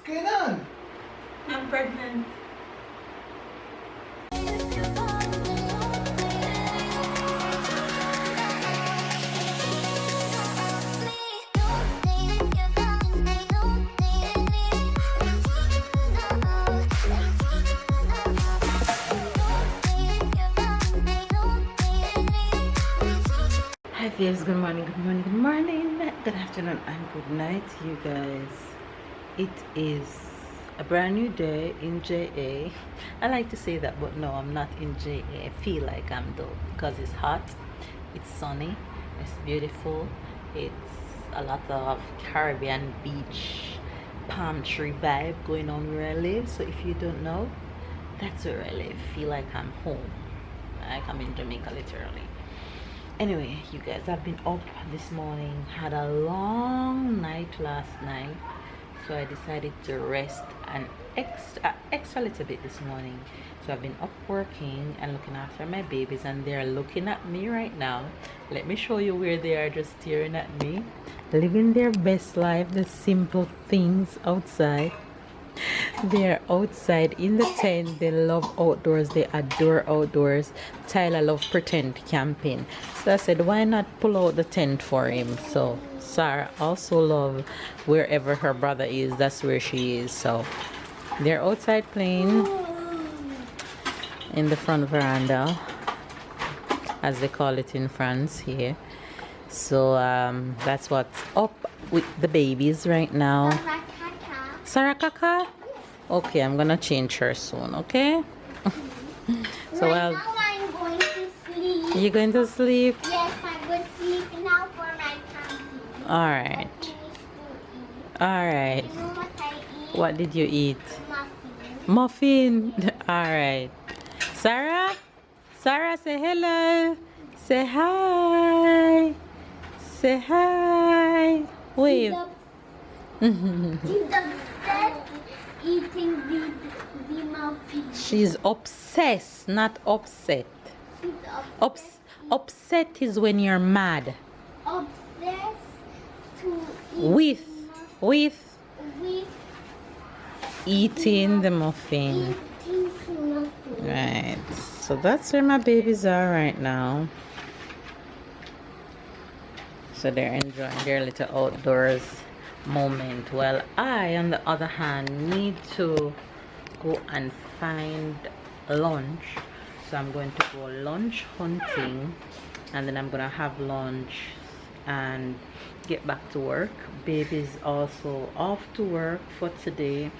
going on? I'm pregnant. Hi viewers, good morning, good morning, good morning, good afternoon and good night you guys. It is a brand new day in JA. I like to say that, but no, I'm not in JA. I feel like I'm though, because it's hot, it's sunny, it's beautiful, it's a lot of Caribbean beach palm tree vibe going on where I live. So if you don't know, that's where I live. Feel like I'm home, like I'm in Jamaica literally. Anyway, you guys, I've been up this morning, had a long night last night, so I decided to rest an extra little bit this morning. So I've been up working and looking after my babies, and they're looking at me right now. Let me show you where they are, just staring at me, living their best life, the simple things outside. They're outside in the tent. They love outdoors, they adore outdoors. Tyler loves pretend camping, so I said why not pull out the tent for him. So Sarah also loves wherever her brother is, that's where she is. So they're outside playing in the front veranda, as they call it in France here. So that's what's up with the babies right now. Sarah Kaka? Okay, I'm gonna change her soon, okay? So right now I'm going to sleep. You're going to sleep? Yes, I'm going to sleep now for my camping. Alright. Alright. You know what I eat? What did you eat? Muffin. Muffin. Alright. Sarah? Sarah, say hello. Say hi. Say hi. Wave. She's upset eating the muffin. She's obsessed, not upset. She's upset. Upset is when you're mad. Obsessed to eat With with eating the muffin. eating the muffin. Right. So that's where my babies are right now. So they're enjoying their little outdoors moment, while I on the other hand need to go and find lunch. So I'm going to go lunch hunting, and then I'm gonna have lunch and get back to work. Baby's also off to work for today,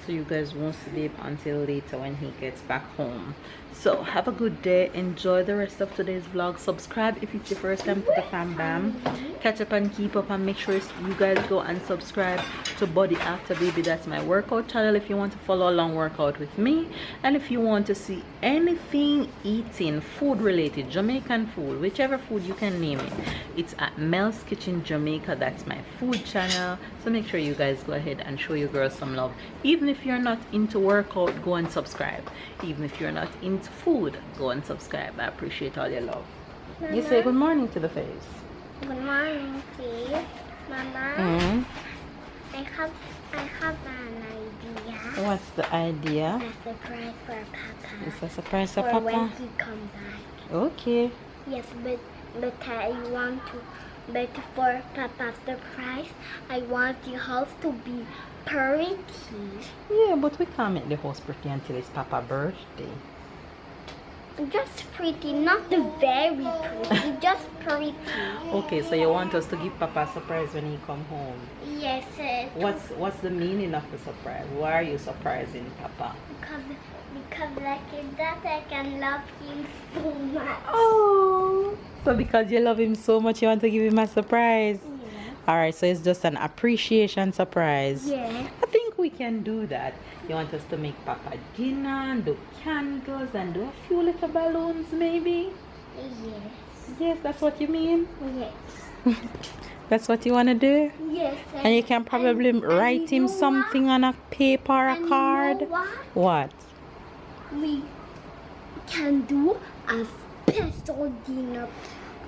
so you guys won't see babe until later when he gets back home. So have a good day, enjoy the rest of today's vlog. Subscribe if it's your first time to the fam bam. Catch up and keep up, and make sure you guys go and subscribe to Body After Baby. That's my workout channel if you want to follow along workout with me, and if you want to see anything eating, food related, Jamaican food, whichever food you can name it, it's at Mel's Kitchen Jamaica. That's my food channel. So make sure you guys go ahead and show your girls some love. Even if you're not into workout, go and subscribe. Even if you're not into food, go and subscribe. I appreciate all your love. Mama, You say good morning to the face. good morning, please. Mama, I have an idea. What's the idea? A surprise for Papa. It's a surprise for For when Papa. he come back. Okay. Yes, but I want to. But for Papa's surprise, I want the house to be pretty. Yeah, but we can't make the house pretty until it's Papa's birthday. Just pretty, not the very pretty, just pretty. Okay, so you want us to give Papa a surprise when he come home. Yes, What's the meaning of the surprise? Why are you surprising Papa? because like that I can love him so much. Oh, so because you love him so much, you want to give him a surprise? Yeah. Alright, so it's just an appreciation surprise. Yeah. I think we can do that. You want us to make Papa dinner and do candles and do a few little balloons maybe? Yes. Yes, that's what you mean? Yes. That's what you want to do? Yes. And you can probably write him something on a paper or a card. You know What? we can do a special dinner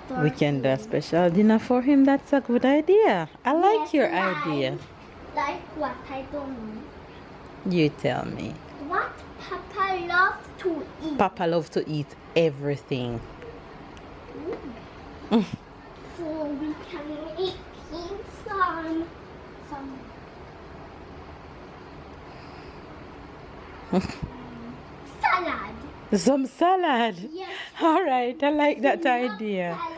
for We can do a him. special dinner for him. That's a good idea. I like Yes, your idea. Like what? I don't know. You tell me. What Papa loves to eat? Papa loves to eat everything. So we can eat some salad. Some salad. Yes. All right, I like that idea. Salad.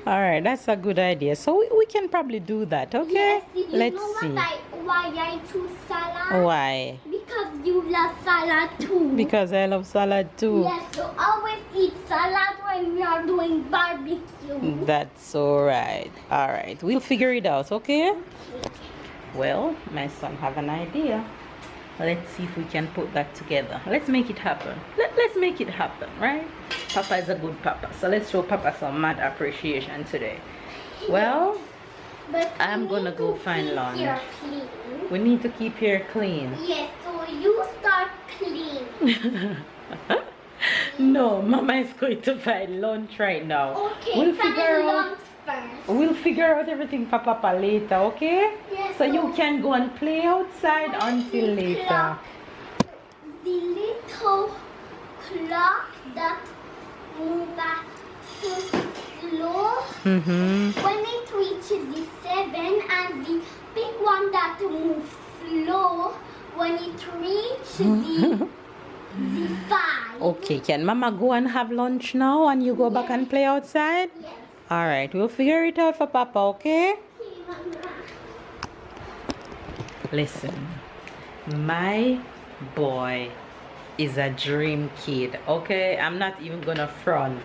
All right, that's a good idea. So we can probably do that, okay? Yes, you Let's know see. why I choose salad? Why? Because you love salad too. Because I love salad too. Yes, you always eat salad when we are doing barbecue. That's all right. All right, we'll figure it out, okay? Well, my son have an idea. Let's see if we can put that together. Let's make it happen. Let's make it happen, right? Papa is a good papa, so let's show Papa some mad appreciation today. Well, But I'm we gonna need go to find keep lunch. here clean. We need to keep here clean. Yes, so you start clean. No, Mama is going to find lunch right now. Okay, We'll find figure out. lunch first. We'll figure out everything for Papa later, okay? Yes, So you can go and play outside until later. Clock. The little clock that moves so slow. When it reaches the 7, and the big one that moves slow when it reaches the 5. Okay, can Mama go and have lunch now and you go back and play outside? Yes. Alright, we'll figure it out for Papa, okay? Listen, my boy is a dream kid, okay? I'm not even gonna front.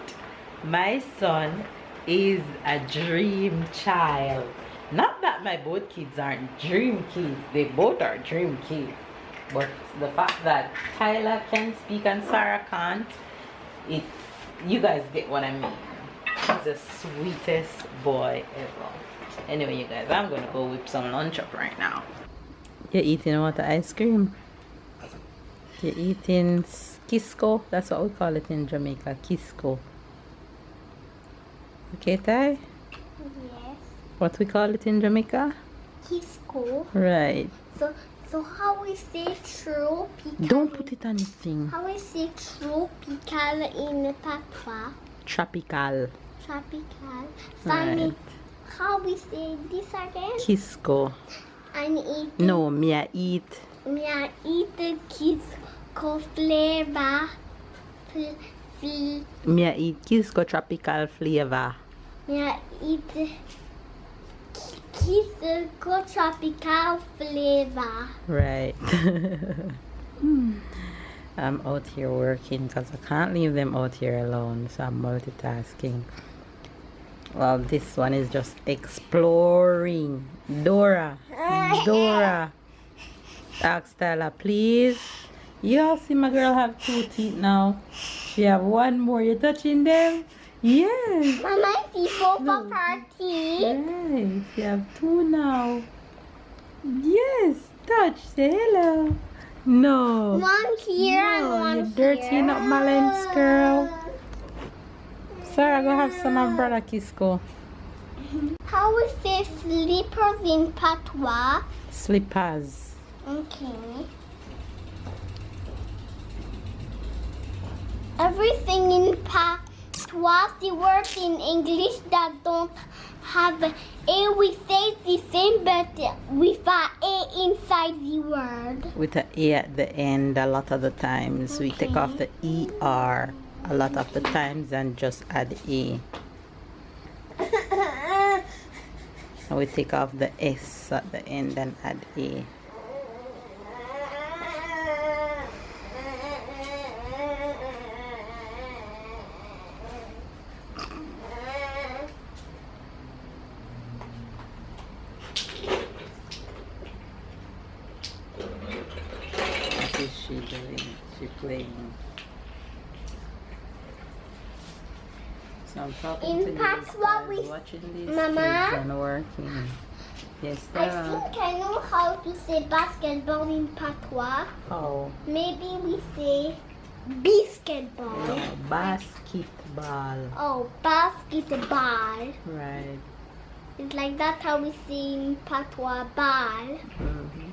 My son is a dream child. Not that my both kids aren't dream kids, they both are dream kids. But the fact that Tyler can speak and Sarah can't, it's, you guys get what I mean. He's the sweetest boy ever. Anyway, you guys, I'm gonna go whip some lunch up right now. You're eating what, ice cream? You're eating Kisco? That's what we call it in Jamaica, Kisco. Okay, Ty? Yes. What we call it in Jamaica? Kisco. Right. So how we say tropical? Don't put it on the thing. How we say tropical in patois? Tropical. Tropical. Right. How we say this again? Kisco. And eat. No, me I eat. Me I eat the Kisco flavor. Me I eat Kisco tropical flavor. Me I eat Kisco tropical flavor. Right. I'm out here working because I can't leave them out here alone, so I'm multitasking. Well, this one is just exploring. Dora. Ask Tyler, please. You all see my girl have 2 teeth now. She have 1 more. You touching them? Yes. Mama, I see both of her teeth. Right. You have 2 now. Yes. Touch. Say hello. No. One here and one you're here. dirtying up my lens, girl. Sarah, go have some of Brother Kisco. How we say slippers in patois? Slippers. Okay. Everything in patois, the words in English that don't have a, we say the same, but with a inside the word. With an A at the end, a lot of the times. We take off the ER a lot of the times and just add A. And we take off the S at the end and add A. What is she doing? She's playing. So I'm talking In to you patois, guys, we- watching these Mama? kids and working. Yes, I Sarah. think I know how to say basketball in patois. Oh, Maybe we say basketball. no, basketball. Oh, basketball. Right. It's like that how we say in patois ball. Mhm.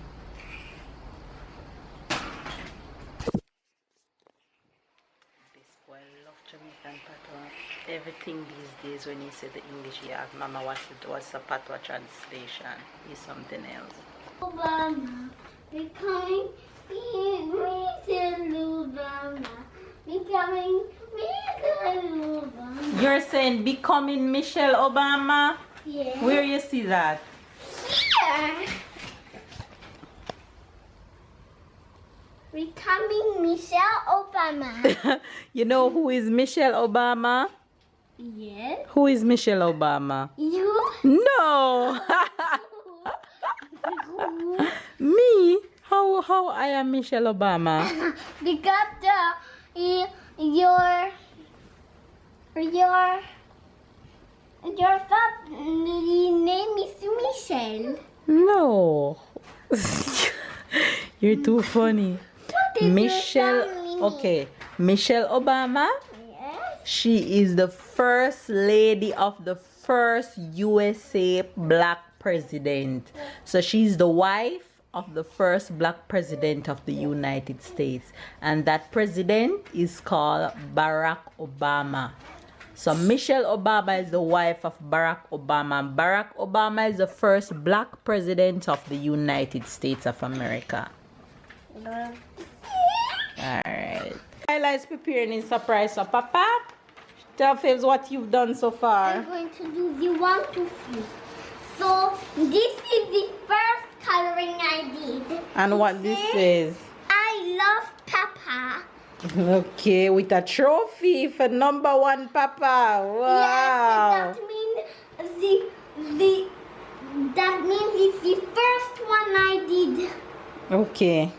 everything these days when you say the English, you ask Mama what's the patois translation is something else. Obama, becoming Michelle Obama, becoming Michelle Obama. You're saying becoming Michelle Obama? Yeah. Where you see that? Here. Becoming Michelle Obama. You know who is Michelle Obama? Yes. Who is Michelle Obama? You? No. Me? How I am Michelle Obama? Because your family name is Michelle. No. You're too funny. What is Michelle, your family name? okay. Michelle Obama, Yes. she is the first lady of the first USA black president. So she's the wife of the first black president of the United States. And that president is called Barack Obama. So Michelle Obama is the wife of Barack Obama. Barack Obama is the first black president of the United States of America. Alright. Kyla is preparing a surprise for Papa. Tell Fibs what you've done so I'm far. going to do the 1, 2, 3. So this is the first coloring I did. And what this is. I love Papa. Okay, with a trophy for #1 Papa. Wow. Yes, that means it's the first one I did. Okay.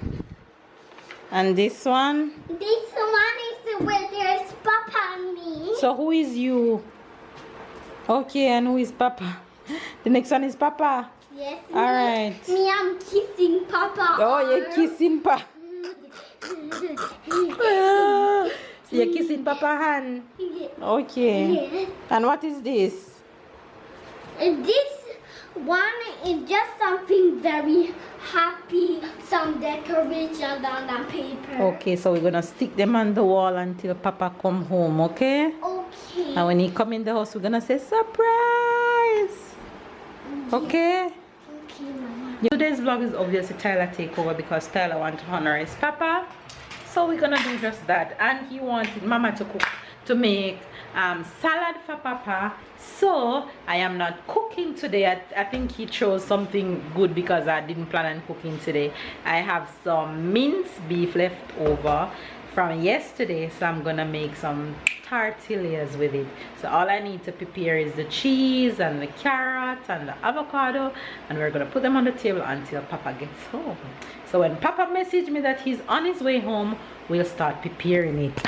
And this one? This one is where there's Papa and me. So who is you? Okay, and who is Papa? The next one is Papa. Yes. All right. Me, I'm kissing Papa. Oh, you're kissing Papa. So you're kissing Papa hand. Okay. Yes. And what is this? This one is just something very happy, some decorations on the paper. Okay, so we're gonna stick them on the wall until Papa come home, okay? Okay. And when he come in the house, we're gonna say surprise. Okay? Okay, Mama. Today's vlog is obviously Tyler takeover because Tyler wants to honor his Papa. So we're gonna do just that. And he wanted Mama to cook, to make salad for Papa. So I am not cooking today. I think he chose something good because I didn't plan on cooking today. I have some minced beef left over from yesterday, so I'm gonna make some tortillas with it. So all I need to prepare is the cheese and the carrot and the avocado, and we're gonna put them on the table until Papa gets home. So when Papa messaged me that he's on his way home, we'll start preparing it.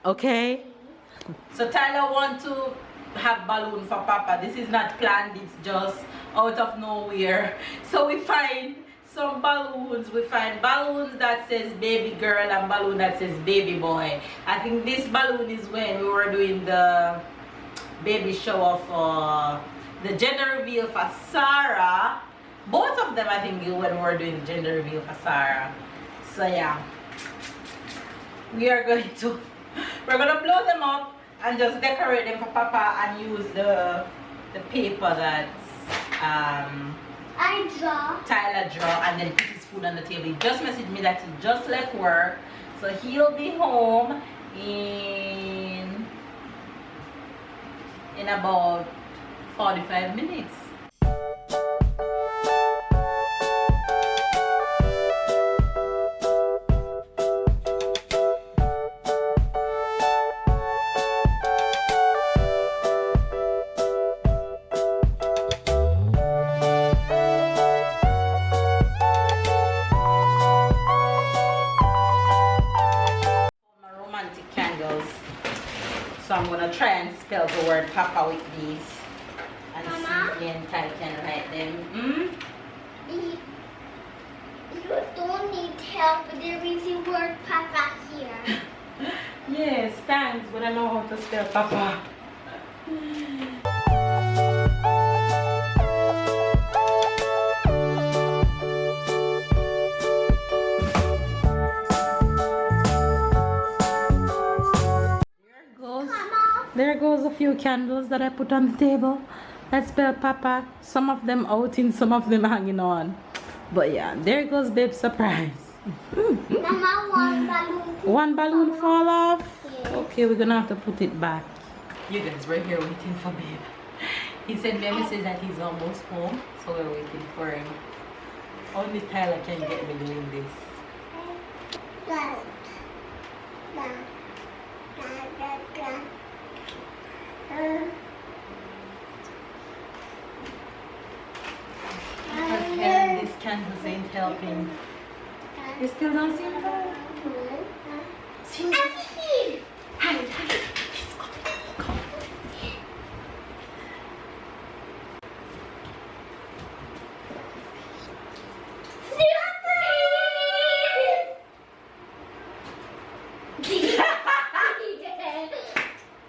Okay? So Tyler wants to have balloon for Papa. This is not planned, it's just out of nowhere. So we find some balloons. We find balloons that says baby girl and balloon that says baby boy. I think this balloon is when we were doing the baby shower for the gender reveal for Sarah. Both of them, I think, when we were doing the gender reveal for Sarah. So yeah, we're gonna blow them up and just decorate them for Papa and use the paper that I draw. Tyler draw, and then put his food on the table. He just messaged me that he just left work, so he'll be home in about 45 minutes. So I'm gonna try and spell the word Papa with these and Mama? see if I can write them. You don't need help. There is a word Papa here. Yes, thanks, but I know how to spell Papa. There goes a few candles that I put on the table. Let's spell Papa. Some of them out in, some of them hanging on. But yeah, there goes babe's surprise. Mama, one balloon. One balloon fall off? Yes. Okay, we're gonna have to put it back. You guys, we're here waiting for babe. He sent me a message that he's almost home, so we're waiting for him. Only Tyler can get me doing this. Because these candles ain't helping. You still don't see him? See him? Hide, hide. He's coming. Come.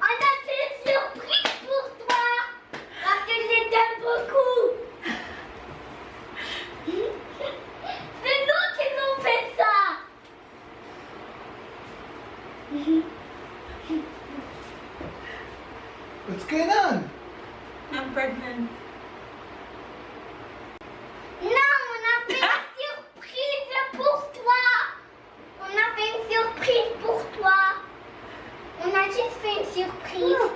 On a fait une surprise pour toi parce que je t'aime beaucoup. C'est nous qui nous fait ça. What's going on? I'm pregnant. Non, on a fait une surprise pour toi. On a fait une surprise pour toi. On a juste fait une surprise.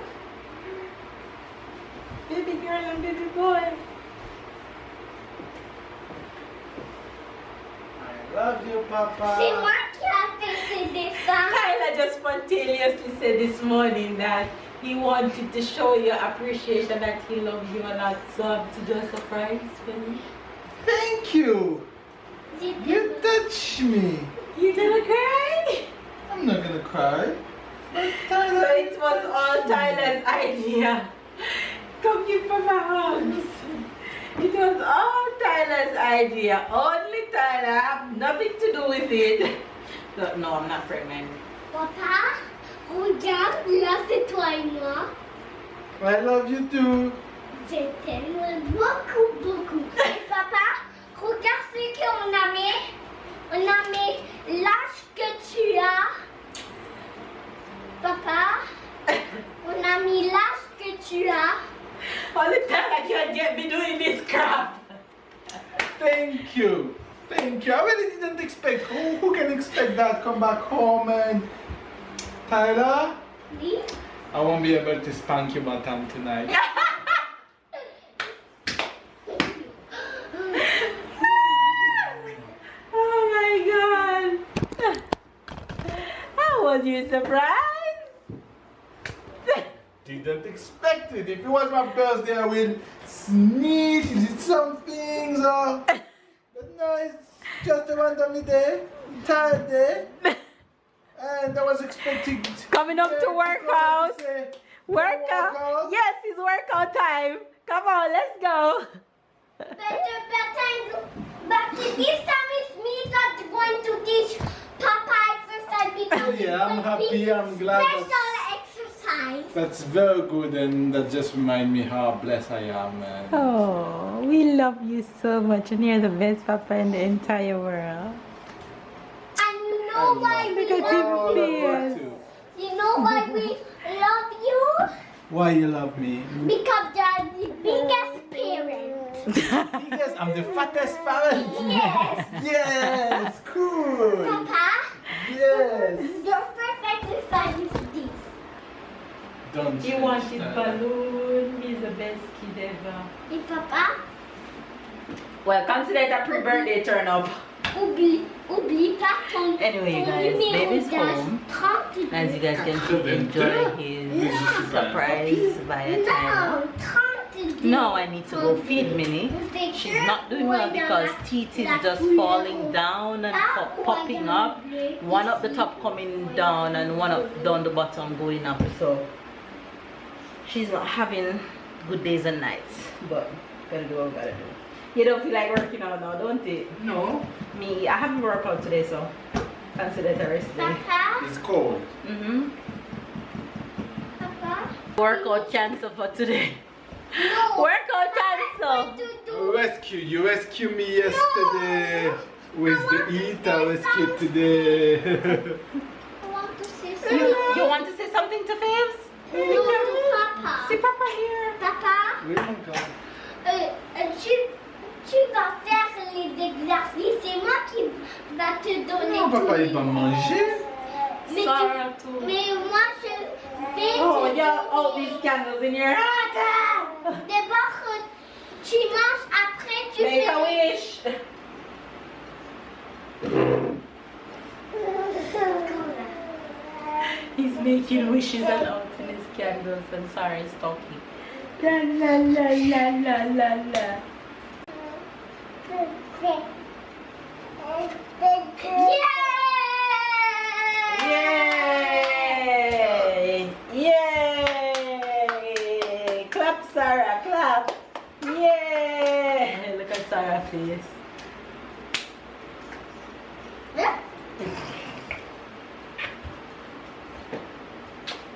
Baby girl and baby boy. I love you, Papa. C'est moi qui a fait ces dessins. Tyler just spontaneously said this morning that he wanted to show you appreciation that he loves you a lot. So I'm to do a surprise for you. Thank you. You touch me. You gonna cry? I'm not gonna cry. But So Tyler, it was all Tyler's idea. Come give Papa hugs. It was all Tyler's idea. Only Tyler. I have nothing to do with it. No, I'm not pregnant. Papa, regarde, là c'est toi et moi. I love you too. Je t'aime beaucoup, beaucoup. Et papa, regarde ce qu'on a mis. On a mis l'âge que tu as. Papa, on a mis l'âge que tu as. Only Tyler can get me doing this crap. Thank you. Thank you. I really didn't expect. Who can expect that? Come back home and Tyler, Oui. I won't be able to spank you bottom tonight. Oh my god. How was you surprised? Didn't expect it. If it was my birthday, I will sneeze, eat some things, or... But no, it's just a random day, tired day. And I was expecting... Coming up to workout. Say, Workout. Yes, it's workout time. Come on, let's go. But this time it's me that's going to teach Papa exercise because Yeah, I'm happy, I'm glad. special exercise. That's very good, and that just reminds me how blessed I am. And Oh, we love you so much, and you're the best papa in the entire world. And you know why we Look at love him. you? Yes. You know why we love you? Why you love me? Because you're the biggest parent. Yes, I'm the fattest parent. Yes. Yes, cool. Papa, Yes. your first exercise is this. Don't He change wanted that. balloon. He's the best kid ever. Et Papa, Well, consider it a pre-birthday turn up. oublie pas ton, Anyway, ton guys, numéro baby's d'âge. home. 32. As you guys can see, enjoy his surprise via Tyler. No, 32. No, I need to go feed Minnie. She's not doing well because teeth is just falling down and popping up. One up the top coming down and one up down the bottom going up. So she's not having good days and nights. But gotta do what we gotta do. You don't feel like working out now, don't you? No. Me, I haven't worked out today, so consider it a rest day. Papa, It's cold. Papa. Workout cancel for today. No. Workout cancel. What to do? You rescued me yesterday with the eat. I rescued today. I want to say You, something. you want to say something to Faves? No, to Papa. C'est Papa here. Papa, Oui, mon cœur. tu vas faire les exercices. C'est moi qui va te donner. Non, papa, tous il les- va manger. Mais, Sarah too. mais moi, je vais Oh, te you have all donner. these candles in your heart. D'abord, tu manges, après tu Make fais. a wish. He's making wishes and opening his candles, and Sarah is talking. La la la la la la la. Yay! Yay! Clap, Sarah, clap! Yay! Look at Sarah's face.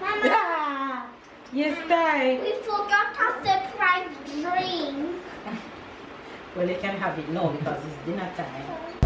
Mama, Ah! Yes, Ty. we forgot our surprise drink. Well, you can have it now because it's dinner time.